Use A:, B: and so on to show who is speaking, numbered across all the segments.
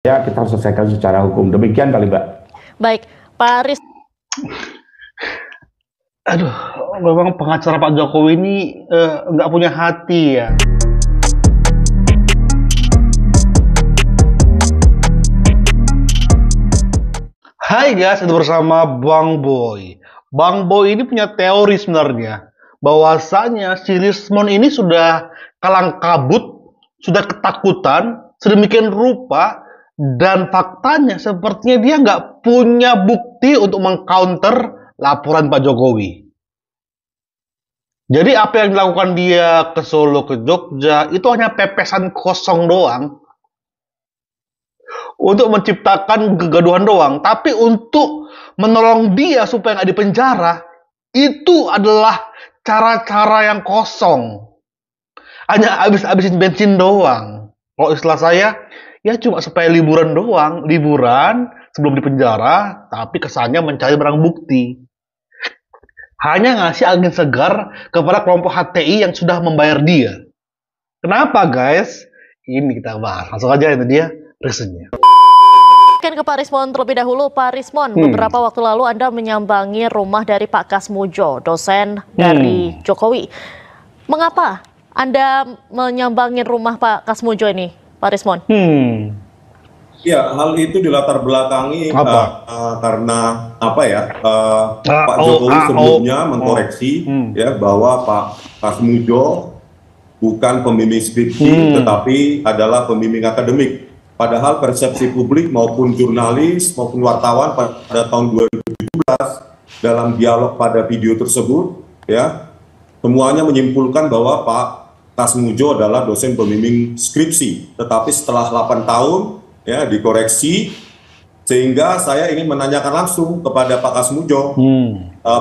A: Ya, kita harus selesaikan secara hukum. Demikian kali, Mbak.
B: Baik, Pak Aris.
C: Aduh, memang pengacara Pak Jokowi ini nggak punya hati ya. Hai guys, itu bersama Bang Boy. Bang Boy ini punya teori sebenarnya, bahwasanya si Rismon ini sudah kalang kabut, sudah ketakutan, sedemikian rupa, dan faktanya sepertinya dia nggak punya bukti untuk mengcounter laporan Pak Jokowi. Jadi apa yang dilakukan dia ke Solo, ke Jogja, itu hanya pepesan kosong doang. Untuk menciptakan kegaduhan doang. Tapi untuk menolong dia supaya nggak dipenjara, itu adalah cara-cara yang kosong. Hanya habis-habisin bensin doang. Kalau istilah saya, ya cuma supaya liburan doang. Liburan sebelum dipenjara, tapi kesannya mencari barang bukti. Hanya ngasih angin segar kepada kelompok HTI yang sudah membayar dia. Kenapa guys? Ini kita bahas. Langsung aja itu dia reasonnya.
B: Ke Pak Rismon terlebih dahulu. Pak Rismon, beberapa waktu lalu Anda menyambangi rumah dari Pak Kasmudjo, dosen dari Jokowi. Mengapa Anda menyambangi rumah Pak Kasmudjo ini, Pak Rismon?
D: Ya, hal itu dilatar belakangi karena apa ya? Pak Jokowi sebelumnya mengkoreksi ya bahwa Pak Kasmudjo bukan pembimbing skripsi, tetapi adalah pembimbing akademik. Padahal persepsi publik maupun jurnalis maupun wartawan pada tahun 2017 dalam dialog pada video tersebut, ya semuanya menyimpulkan bahwa Pak Kasmudjo adalah dosen pembimbing skripsi. Tetapi setelah 8 tahun ya dikoreksi, sehingga saya ingin menanyakan langsung kepada Pak Kasmudjo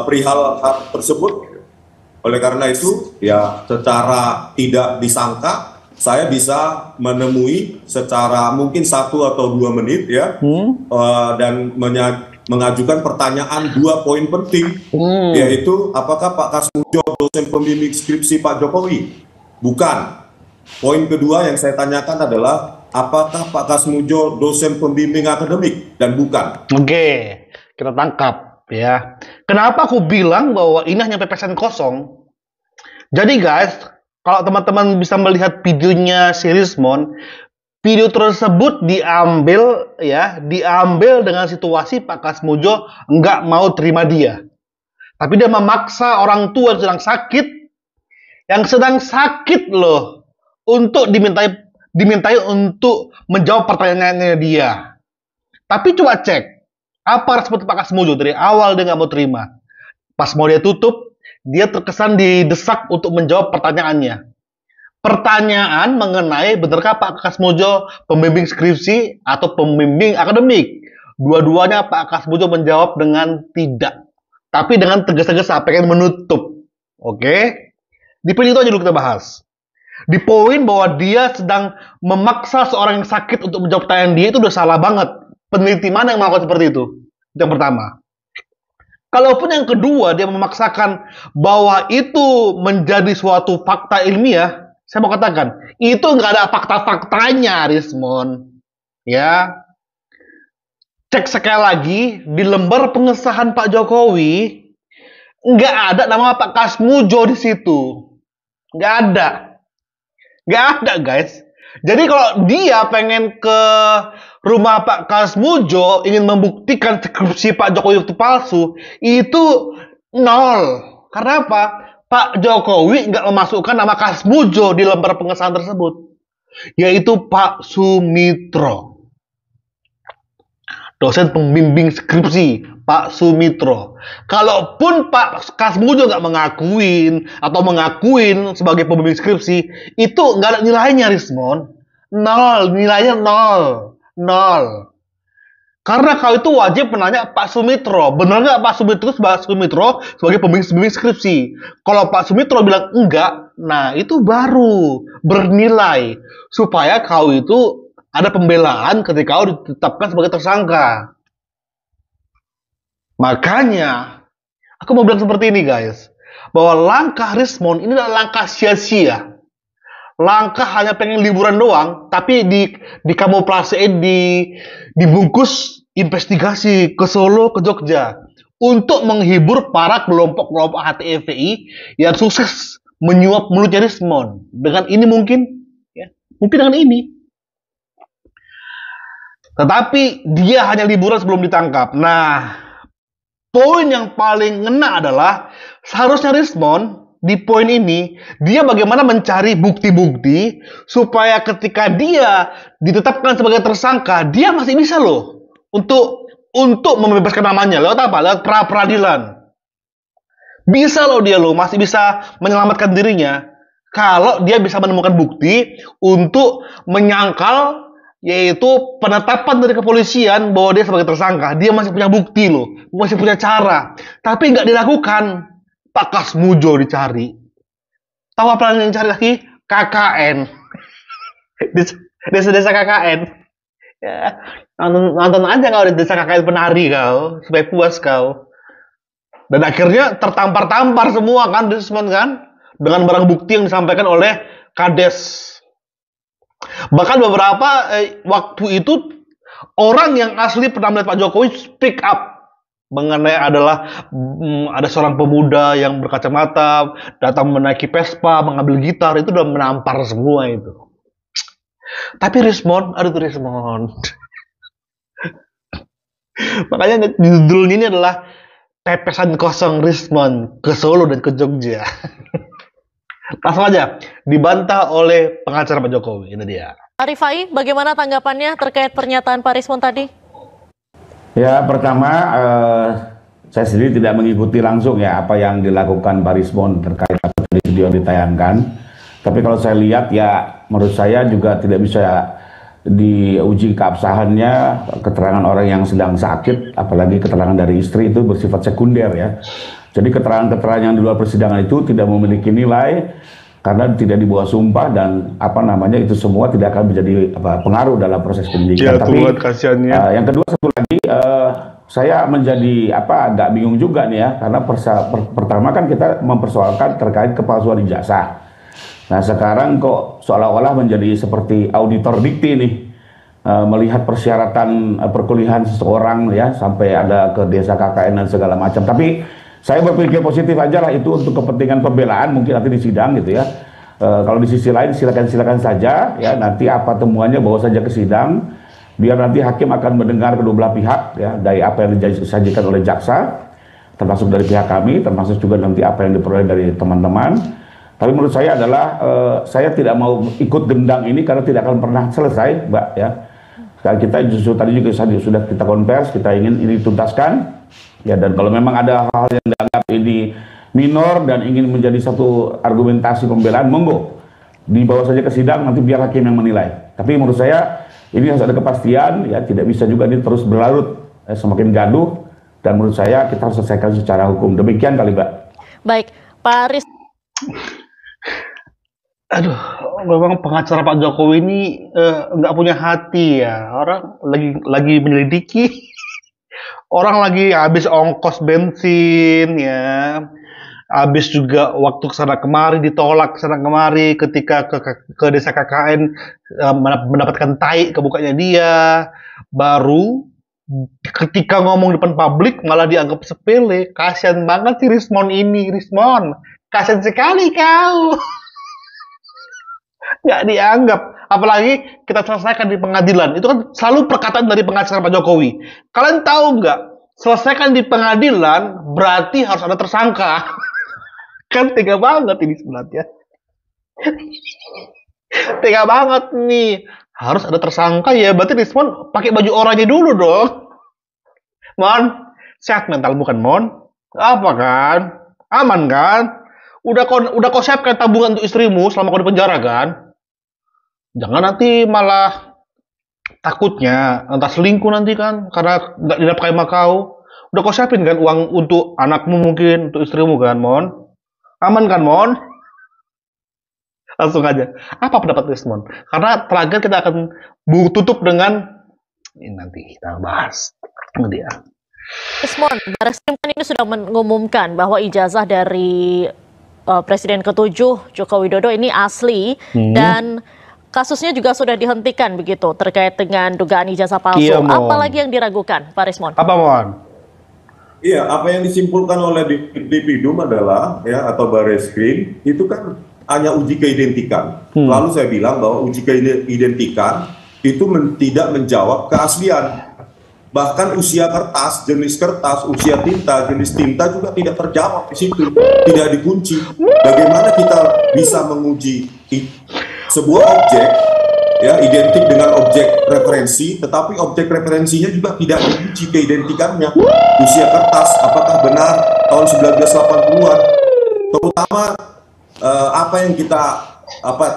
D: perihal hal tersebut. Oleh karena itu ya secara tidak disangka saya bisa menemui secara mungkin 1 atau 2 menit ya dan mengajukan pertanyaan 2 poin penting, yaitu apakah Pak Kasmudjo dosen pembimbing skripsi Pak Jokowi? Bukan. Poin kedua yang saya tanyakan adalah apakah Pak Kasmudjo dosen pembimbing akademik? Dan bukan.
C: Oke, kita tangkap ya. Kenapa aku bilang bahwa ini hanya pepesan kosong? Jadi guys, kalau teman-teman bisa melihat videonya si Rismon, video tersebut diambil dengan situasi Pak Kasmudjo nggak mau terima dia. Tapi dia memaksa orang tua yang sedang sakit loh, untuk dimintai untuk menjawab pertanyaannya dia. Tapi coba cek, apa respon Pak Kasmudjo dari awal dia nggak mau terima. Pas mau dia tutup, dia terkesan didesak untuk menjawab pertanyaannya. Pertanyaan mengenai benarkah Pak Kasmudjo pembimbing skripsi atau pembimbing akademik. Dua-duanya Pak Kasmudjo menjawab dengan tidak. Tapi dengan tegas-tegas pengen menutup. Oke? Di poin itu aja dulu kita bahas. Di poin bahwa dia sedang memaksa seorang yang sakit untuk menjawab pertanyaan dia, itu udah salah banget. Peneliti mana yang melakukan seperti itu? Yang pertama. Kalaupun yang kedua dia memaksakan bahwa itu menjadi suatu fakta ilmiah, saya mau katakan itu nggak ada fakta-faktanya, Rismon. Ya, cek sekali lagi di lembar pengesahan Pak Jokowi, nggak ada nama Pak Kasmudjo di situ, nggak ada guys. Jadi kalau dia pengen ke rumah Pak Kasmudjo ingin membuktikan skripsi Pak Jokowi itu palsu, itu nol. Karena apa? Pak Jokowi nggak memasukkan nama Kasmudjo di lembar pengesahan tersebut, yaitu Pak Sumitro, dosen pembimbing skripsi Pak Sumitro. Kalaupun Pak Kasmudjo nggak mengakuin sebagai pembimbing skripsi, itu nggak ada nilainya, Rismon. Nol, nilainya nol. Karena kau itu wajib menanya Pak Sumitro, benar nggak Pak Sumitro sebagai pembimbing skripsi? Kalau Pak Sumitro bilang enggak, nah itu baru bernilai supaya kau itu ada pembelaan ketika kau ditetapkan sebagai tersangka. Makanya aku mau bilang seperti ini guys, bahwa langkah Rismon ini adalah langkah sia-sia. langkah hanya pengen liburan doang, tapi di kamuflasein, dibungkus investigasi ke Solo, ke Jogja untuk menghibur para kelompok-kelompok HTFPI yang sukses menyuap mulutnya Rismon. Dengan ini mungkin, ya, mungkin dengan ini. Tetapi dia hanya liburan sebelum ditangkap. Nah, poin yang paling ngena adalah seharusnya Rismon di poin ini dia bagaimana mencari bukti-bukti supaya ketika dia ditetapkan sebagai tersangka dia masih bisa loh untuk membebaskan namanya lewat apa? Lewat pra-peradilan. Bisa loh dia loh masih bisa menyelamatkan dirinya kalau dia bisa menemukan bukti untuk menyangkal yaitu penetapan dari kepolisian bahwa dia sebagai tersangka. Dia masih punya bukti loh, masih punya cara. Tapi nggak dilakukan. Pak Kasmujo dicari. Tahu apa yang dicari lagi? KKN. Desa-desa KKN. Ya, nonton aja kau di desa KKN penari kau, supaya puas kau. Dan akhirnya tertampar-tampar semua kan, Rismon kan, dengan barang bukti yang disampaikan oleh Kades. Bahkan beberapa waktu itu orang yang asli pernah melihat Pak Jokowi speak up mengenai ada seorang pemuda yang berkacamata datang menaiki Vespa, mengambil gitar, itu udah menampar semua itu. Tapi Rismon, aduh tuh Rismon. Makanya judulnya ini adalah pepesan kosong Rismon ke Solo dan ke Jogja. Langsung aja dibantah oleh pengacara Pak Jokowi. Ini dia.
B: Pak Rifai, bagaimana tanggapannya terkait pernyataan Pak Rismon tadi?
A: Ya, pertama saya sendiri tidak mengikuti langsung ya apa yang dilakukan Pak Rismon terkait apa di video yang ditayangkan. Tapi kalau saya lihat ya menurut saya juga tidak bisa diuji keabsahannya keterangan orang yang sedang sakit, apalagi keterangan dari istri itu bersifat sekunder ya. Jadi keterangan-keterangan yang di luar persidangan itu tidak memiliki nilai karena tidak dibawa sumpah dan apa namanya itu semua tidak akan menjadi pengaruh dalam proses penyidikan.
C: Ya,
A: tapi yang kedua satu lagi saya menjadi agak bingung juga nih ya karena pertama kan kita mempersoalkan terkait kepalsuan ijazah. Nah sekarang kok seolah-olah menjadi seperti auditor dikti nih melihat persyaratan perkuliahan seseorang ya sampai ada ke desa KKN dan segala macam. Tapi saya berpikir positif aja lah itu untuk kepentingan pembelaan mungkin nanti di sidang gitu ya. Kalau di sisi lain silakan saja ya nanti apa temuannya bawa saja ke sidang biar nanti hakim akan mendengar kedua belah pihak ya dari apa yang disajikan oleh jaksa termasuk dari pihak kami termasuk juga nanti apa yang diperoleh dari teman-teman. Tapi menurut saya adalah saya tidak mau ikut gendang ini karena tidak akan pernah selesai, Mbak ya. Sekarang kita justru tadi juga sudah kita konvers, kita ingin ini dituntaskan. Ya, dan kalau memang ada hal yang dianggap ini minor dan ingin menjadi satu argumentasi pembelaan, monggo dibawa saja ke sidang nanti biar hakim yang menilai. Tapi menurut saya ini harus ada kepastian, ya tidak bisa juga ini terus berlarut semakin gaduh dan menurut saya kita harus selesaikan secara hukum. Demikian kali, Mbak.
B: Baik, Pak Aris.
C: Aduh, memang pengacara Pak Jokowi ini nggak punya hati ya. Orang lagi menyelidiki. Orang lagi habis ongkos bensin ya, habis juga waktu kesana kemari ditolak kesana kemari ketika ke desa KKN mendapatkan tai kebukanya dia, baru ketika ngomong depan publik malah dianggap sepele. Kasian banget si Rismon ini, Rismon, kasian sekali kau. Nggak dianggap, apalagi kita selesaikan di pengadilan. Itu kan selalu perkataan dari pengacara Pak Jokowi. Kalian tahu nggak, selesaikan di pengadilan berarti harus ada tersangka. Kan tega banget ini sebenarnya. Tega banget nih, harus ada tersangka ya, berarti Rismon pakai baju oranye dulu dong. Mon, sehat mental bukan Mon? Apa kan? Aman kan? Udah kau siapkan tabungan untuk istrimu selama kau di penjara kan? Jangan nanti malah takutnya entah selingkuh nanti kan karena nggak dinafkahi sama kau. Udah kau siapin kan uang untuk anakmu mungkin untuk istrimu kan Mon? Aman kan Mon? Langsung aja. Apa pendapat Rismon? Karena terakhir kita akan tutup dengan ini nanti kita bahas dia.
B: Rismon, Barreskrim kan ini sudah mengumumkan bahwa ijazah dari Presiden ke-7 Joko Widodo ini asli dan kasusnya juga sudah dihentikan begitu terkait dengan dugaan ijazah palsu.
C: Iya,
B: Apalagi yang diragukan, Pak Rismon?
C: Apa, Mon?
D: Iya, apa yang disimpulkan oleh Dipidum adalah ya atau Barreskrim itu kan hanya uji keidentikan. Lalu saya bilang bahwa uji keidentikan itu tidak menjawab keaslian. Bahkan usia kertas, jenis kertas, usia tinta, jenis tinta juga tidak terjawab di situ, tidak dikunci. Bagaimana kita bisa menguji sebuah objek ya identik dengan objek referensi, tetapi objek referensinya juga tidak diuji keidentikannya. Usia kertas apakah benar tahun 1980-an? Terutama apa yang kita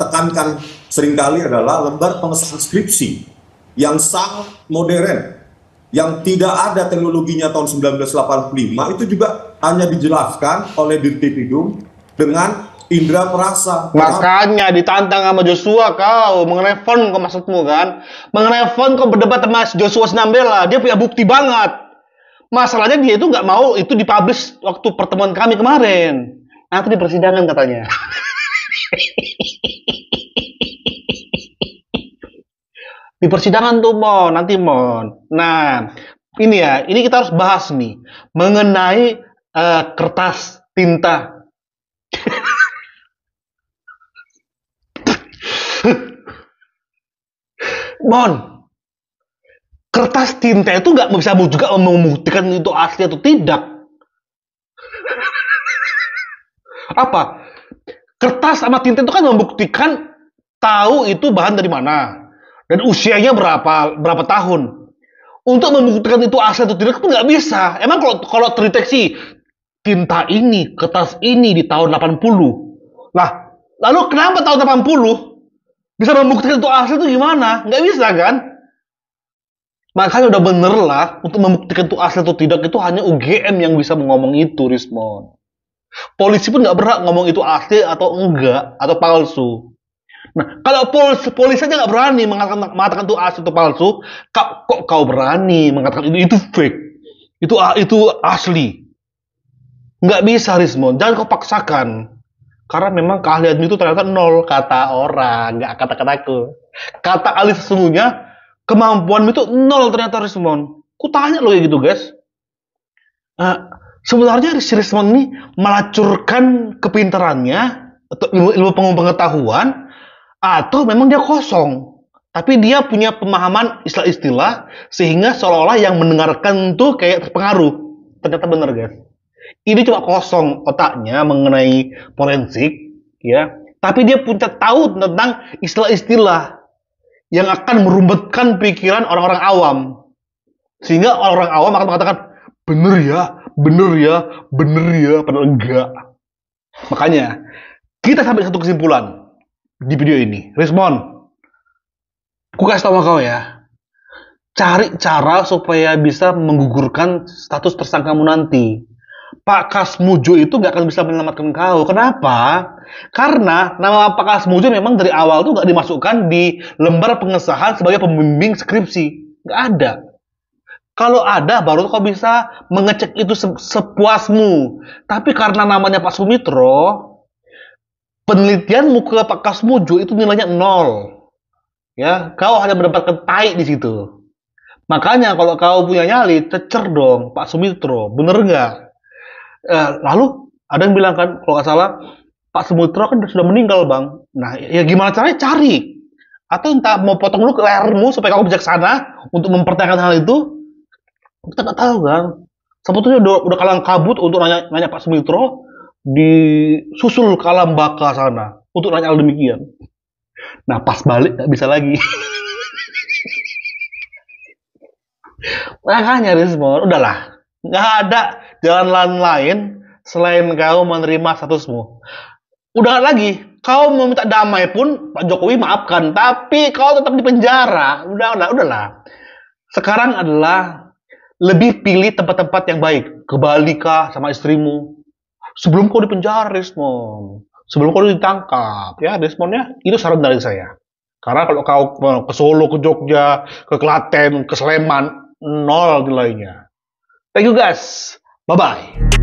D: tekankan seringkali adalah lembar pengesahan skripsi yang sangat modern, yang tidak ada teknologinya tahun 1985, itu juga hanya dijelaskan oleh Dirtipidum dengan indera perasa.
C: Makanya ditantang sama Joshua kau mengenai font kau maksudmu kan? Mengenai font kau berdebat sama Joshua Sinambela, dia punya bukti banget. Masalahnya dia itu nggak mau itu dipublish waktu pertemuan kami kemarin. Nanti di persidangan katanya. Di persidangan tuh Mon, nanti Mon. Nah, ini kita harus bahas nih mengenai kertas tinta. Mon, kertas tinta itu nggak bisa juga membuktikan itu asli atau tidak. Apa? Kertas sama tinta itu kan membuktikan tahu itu bahan dari mana. Dan usianya berapa tahun. Untuk membuktikan itu asli atau tidak itu nggak bisa. Emang kalau terdeteksi tinta ini, kertas ini di tahun 80. Lah, lalu kenapa tahun 80 bisa membuktikan itu asli itu gimana? Nggak bisa kan? Makanya udah bener lah untuk membuktikan itu asli atau tidak itu hanya UGM yang bisa ngomong itu, Rismon. Polisi pun nggak berhak ngomong itu asli atau enggak atau palsu. Nah, kalau polisi aja nggak berani mengatakan itu asli atau palsu, kok kau berani mengatakan itu fake, itu asli? Nggak bisa, Rismon. Jangan kau paksakan. Karena memang keahlian itu ternyata 0 kata orang, nggak kata-kataku. Kata ahli sesungguhnya kemampuan itu 0 ternyata, Rismon. Ku tanya lo kayak gitu, guys. Sebenarnya si Rismon ini melacurkan kepintarannya atau ilmu pengetahuan, atau memang dia kosong, tapi dia punya pemahaman istilah-istilah sehingga seolah-olah yang mendengarkan tuh kayak terpengaruh. Ternyata benar, guys. Ini cuma kosong otaknya mengenai forensik, ya. Tapi dia punya tahu tentang istilah-istilah yang akan merumbutkan pikiran orang-orang awam, sehingga orang-orang awam akan mengatakan bener ya, padahal enggak. Makanya kita sampai satu kesimpulan di video ini, Rismon, aku kasih tau sama kau ya, cari cara supaya bisa menggugurkan status tersangkamu nanti. Pak Kasmujo itu nggak akan bisa menyelamatkan kau. Kenapa? Karena nama Pak Kasmujo memang dari awal tuh nggak dimasukkan di lembar pengesahan sebagai pembimbing skripsi. Nggak ada. Kalau ada, baru kau bisa mengecek itu sepuasmu. Tapi karena namanya Pak Sumitro, penelitianmu ke Pak Kasmujo itu nilainya 0. Ya, kau hanya mendapatkan tai di situ. Makanya kalau kau punya nyali, cecer dong Pak Sumitro, bener nggak? Lalu ada yang bilang kan, kalau nggak salah Pak Sumitro kan sudah meninggal, Bang. Nah, ya gimana caranya? Cari. Atau entah mau potong dulu ke lehermu supaya kamu bijaksana untuk mempertanyakan hal itu. Kita nggak tahu kan. Sebetulnya udah kalang kabut untuk nanya Pak Sumitro, disusul ke alam baka sana untuk nanya hal demikian. Nah, pas balik nggak bisa lagi. Makanya Rismon, udahlah, nggak ada jalan lain selain kau menerima statusmu. Udah lagi, kau mau minta damai pun Pak Jokowi maafkan, tapi kau tetap di penjara. Udahlah. Sekarang adalah lebih pilih tempat-tempat yang baik. Ke Bali kah sama istrimu? Sebelum kau di penjara, Rismon. Sebelum kau ditangkap, ya Rismonnya. Itu saran dari saya. Karena kalau kau ke Solo, ke Jogja, ke Klaten, ke Sleman, 0 nilainya. Thank you guys. Bye-bye.